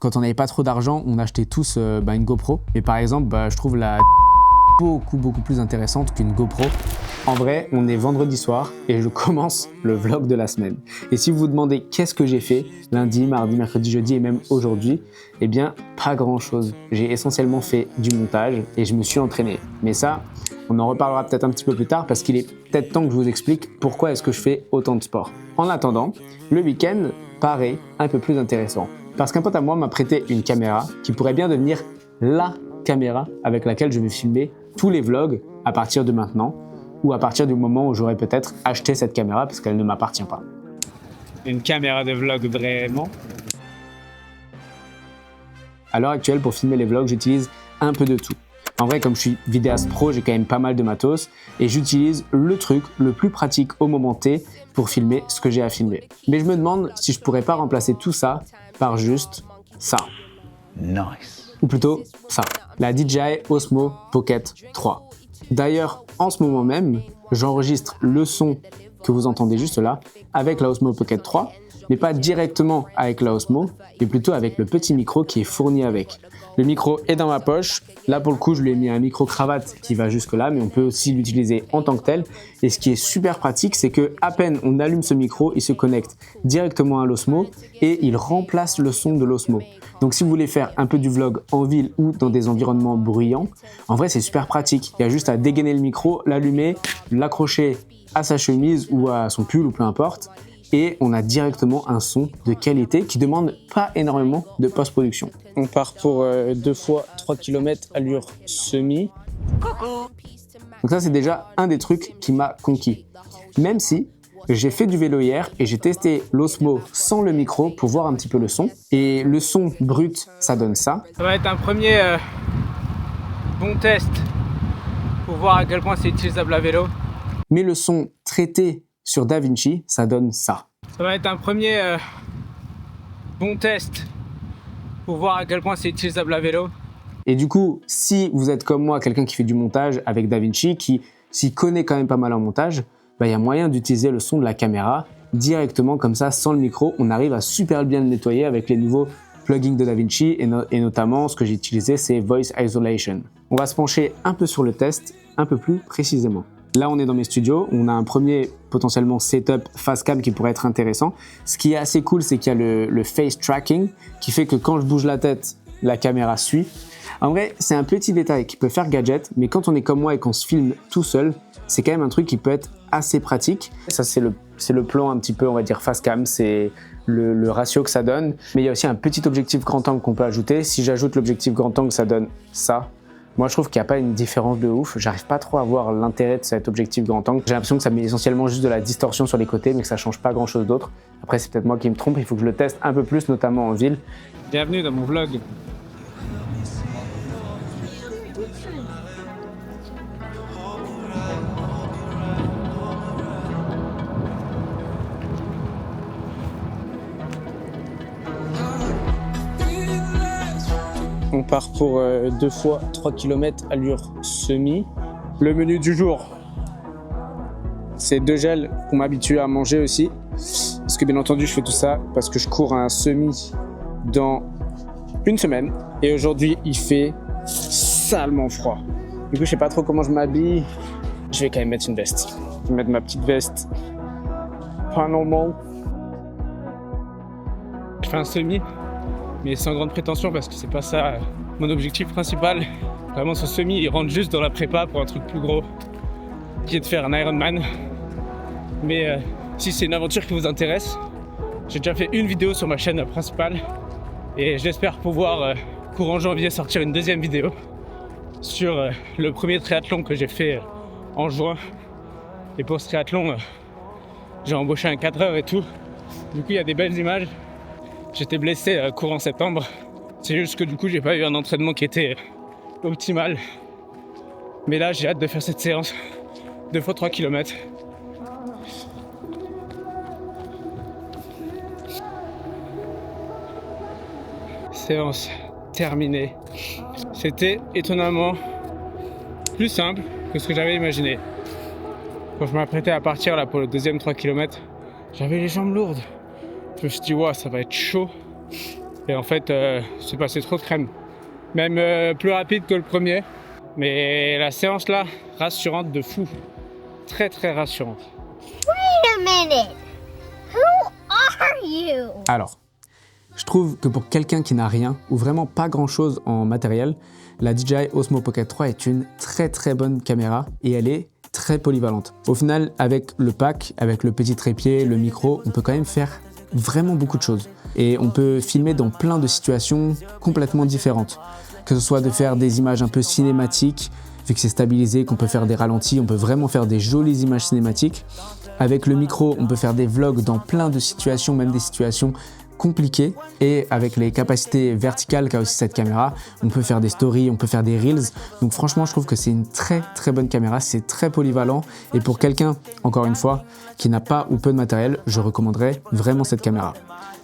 Quand on n'avait pas trop d'argent, on achetait tous une GoPro. Et par exemple, je trouve la beaucoup plus intéressante qu'une GoPro. En vrai, on est vendredi soir et je commence le vlog de la semaine. Et si vous vous demandez qu'est-ce que j'ai fait lundi, mardi, mercredi, jeudi et même aujourd'hui, eh bien, pas grand-chose. J'ai essentiellement fait du montage et je me suis entraîné. Mais ça, on en reparlera peut-être un petit peu plus tard parce qu'il est peut-être temps que je vous explique pourquoi est-ce que je fais autant de sport. En attendant, le week-end paraît un peu plus intéressant. Parce qu'un pote à moi m'a prêté une caméra qui pourrait bien devenir la caméra avec laquelle je vais filmer tous les vlogs à partir de maintenant ou à partir du moment où j'aurai peut-être acheté cette caméra parce qu'elle ne m'appartient pas. Une caméra de vlog vraiment? À l'heure actuelle, pour filmer les vlogs, j'utilise un peu de tout. En vrai, comme je suis vidéaste pro, j'ai quand même pas mal de matos et j'utilise le truc le plus pratique au moment T pour filmer ce que j'ai à filmer. Mais je me demande si je pourrais pas remplacer tout ça par juste ça. Nice. Ou plutôt ça, la DJI Osmo Pocket 3. D'ailleurs, en ce moment même, j'enregistre le son que vous entendez juste là avec la Osmo Pocket 3, mais pas directement avec la Osmo, mais plutôt avec le petit micro qui est fourni avec. Le micro est dans ma poche. Là, pour le coup, je lui ai mis un micro-cravate qui va jusque là, mais on peut aussi l'utiliser en tant que tel. Et ce qui est super pratique, c'est que à peine on allume ce micro, il se connecte directement à l'Osmo et il remplace le son de l'Osmo. Donc, si vous voulez faire un peu du vlog en ville ou dans des environnements bruyants, en vrai, c'est super pratique. Il y a juste à dégainer le micro, l'allumer, l'accrocher à sa chemise ou à son pull ou peu importe. Et on a directement un son de qualité qui demande pas énormément de post-production. On part pour 2 fois 3 km allure semi. Donc ça, c'est déjà un des trucs qui m'a conquis. Même si j'ai fait du vélo hier et j'ai testé l'Osmo sans le micro pour voir un petit peu le son. Et le son brut, ça donne ça. Ça va être un premier bon test pour voir à quel point c'est utilisable à vélo. Mais le son traité sur DaVinci, ça donne ça. Ça va être un premier bon test pour voir à quel point c'est utilisable à vélo. Et du coup, si vous êtes comme moi, quelqu'un qui fait du montage avec DaVinci, qui s'y connaît quand même pas mal en montage, il y a moyen d'utiliser le son de la caméra directement comme ça, sans le micro. On arrive à super bien le nettoyer avec les nouveaux plugins de DaVinci et notamment ce que j'ai utilisé, c'est Voice Isolation. On va se pencher un peu sur le test, un peu plus précisément. Là, on est dans mes studios, on a un premier potentiellement setup face cam qui pourrait être intéressant. Ce qui est assez cool, c'est qu'il y a le face tracking qui fait que quand je bouge la tête, la caméra suit. En vrai, c'est un petit détail qui peut faire gadget, mais quand on est comme moi et qu'on se filme tout seul, c'est quand même un truc qui peut être assez pratique. Ça, c'est le plan un petit peu, on va dire, face cam, c'est le ratio que ça donne. Mais il y a aussi un petit objectif grand angle qu'on peut ajouter. Si j'ajoute l'objectif grand angle, ça donne ça. Moi, je trouve qu'il n'y a pas une différence de ouf. J'arrive pas trop à voir l'intérêt de cet objectif grand angle. J'ai l'impression que ça met essentiellement juste de la distorsion sur les côtés, mais que ça change pas grand chose d'autre. Après, c'est peut-être moi qui me trompe. Il faut que je le teste un peu plus, notamment en ville. Bienvenue dans mon vlog. On part pour 2 fois 3 km allure semi. Le menu du jour, c'est 2 gels pour m'habituer à manger aussi. Parce que bien entendu, je fais tout ça parce que je cours un semi dans 1 semaine. Et aujourd'hui, il fait salement froid. Du coup, je sais pas trop comment je m'habille. Je vais quand même mettre une veste. Je vais mettre ma petite veste. Pas normal. Je fais un semi, mais sans grande prétention parce que c'est pas ça mon objectif principal. Vraiment, ce semi, il rentre juste dans la prépa pour un truc plus gros, qui est de faire un Ironman. Mais si c'est une aventure qui vous intéresse, j'ai déjà fait une vidéo sur ma chaîne principale et j'espère pouvoir, courant janvier, sortir une deuxième vidéo sur le premier triathlon que j'ai fait en juin. Et pour ce triathlon, j'ai embauché un 4 heures et tout. Du coup, il y a des belles images. J'étais blessé courant septembre. C'est juste que du coup, j'ai pas eu un entraînement qui était optimal. Mais là, j'ai hâte de faire cette séance 2 fois 3 km. Séance terminée. C'était étonnamment plus simple que ce que j'avais imaginé. Quand je m'apprêtais à partir là pour le deuxième 3 km, j'avais les jambes lourdes. Je me suis dit, ouais, ça va être chaud. Et en fait, c'est passé trop de crème. Même plus rapide que le premier. Mais la séance là, rassurante de fou. Très très rassurante. Wait a minute. Who are you? Alors, je trouve que pour quelqu'un qui n'a rien ou vraiment pas grand chose en matériel, la DJI Osmo Pocket 3 est une très très bonne caméra et elle est très polyvalente. Au final, avec le pack, avec le petit trépied, le micro, on peut quand même faire vraiment beaucoup de choses. Et on peut filmer dans plein de situations complètement différentes. Que ce soit de faire des images un peu cinématiques, vu que c'est stabilisé, qu'on peut faire des ralentis, on peut vraiment faire des jolies images cinématiques. Avec le micro, on peut faire des vlogs dans plein de situations, même des situations compliquées. Et avec les capacités verticales qu'a aussi cette caméra, on peut faire des stories, on peut faire des reels. Donc franchement, je trouve que c'est une très très bonne caméra, c'est très polyvalent. Et pour quelqu'un, encore une fois, qui n'a pas ou peu de matériel, je recommanderais vraiment cette caméra.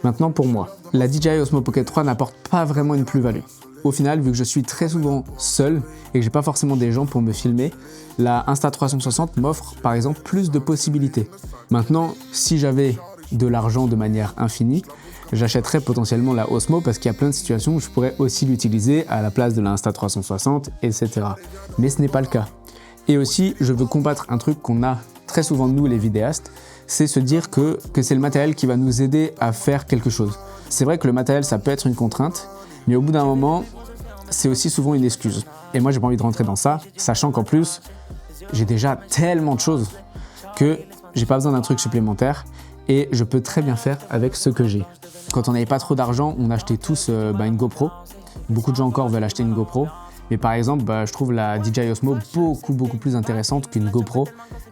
Maintenant pour moi, la DJI Osmo Pocket 3 n'apporte pas vraiment une plus-value. Au final, vu que je suis très souvent seul et que j'ai pas forcément des gens pour me filmer, la Insta360 m'offre par exemple plus de possibilités. Maintenant, si j'avais de l'argent de manière infinie, j'achèterais potentiellement la Osmo parce qu'il y a plein de situations où je pourrais aussi l'utiliser à la place de la Insta360, etc. Mais ce n'est pas le cas. Et aussi, je veux combattre un truc qu'on a très souvent nous les vidéastes, c'est se dire que c'est le matériel qui va nous aider à faire quelque chose. C'est vrai que le matériel, ça peut être une contrainte, mais au bout d'un moment, c'est aussi souvent une excuse. Et moi, j'ai pas envie de rentrer dans ça, sachant qu'en plus, j'ai déjà tellement de choses que j'ai pas besoin d'un truc supplémentaire et je peux très bien faire avec ce que j'ai. Quand on n'avait pas trop d'argent, on achetait tous une GoPro. Beaucoup de gens encore veulent acheter une GoPro. Mais par exemple, je trouve la DJI Osmo beaucoup plus intéressante qu'une GoPro.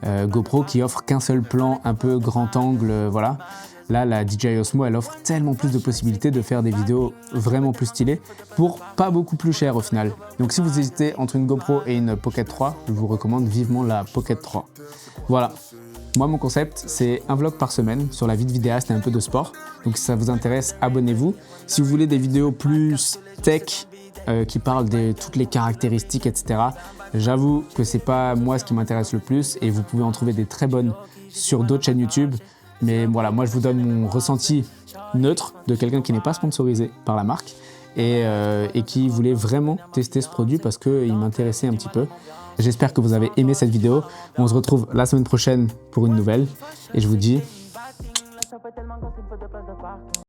GoPro qui offre qu'un seul plan, un peu grand angle, voilà. Là, la DJI Osmo, elle offre tellement plus de possibilités de faire des vidéos vraiment plus stylées pour pas beaucoup plus cher au final. Donc si vous hésitez entre une GoPro et une Pocket 3, je vous recommande vivement la Pocket 3. Voilà. Moi, mon concept, c'est un vlog par semaine sur la vie de vidéaste et un peu de sport. Donc si ça vous intéresse, abonnez-vous. Si vous voulez des vidéos plus tech, qui parlent de toutes les caractéristiques, etc. J'avoue que c'est pas moi ce qui m'intéresse le plus et vous pouvez en trouver des très bonnes sur d'autres chaînes YouTube. Mais voilà, moi je vous donne mon ressenti neutre de quelqu'un qui n'est pas sponsorisé par la marque et qui voulait vraiment tester ce produit parce qu'il m'intéressait un petit peu. J'espère que vous avez aimé cette vidéo. On se retrouve la semaine prochaine pour une nouvelle et je vous dis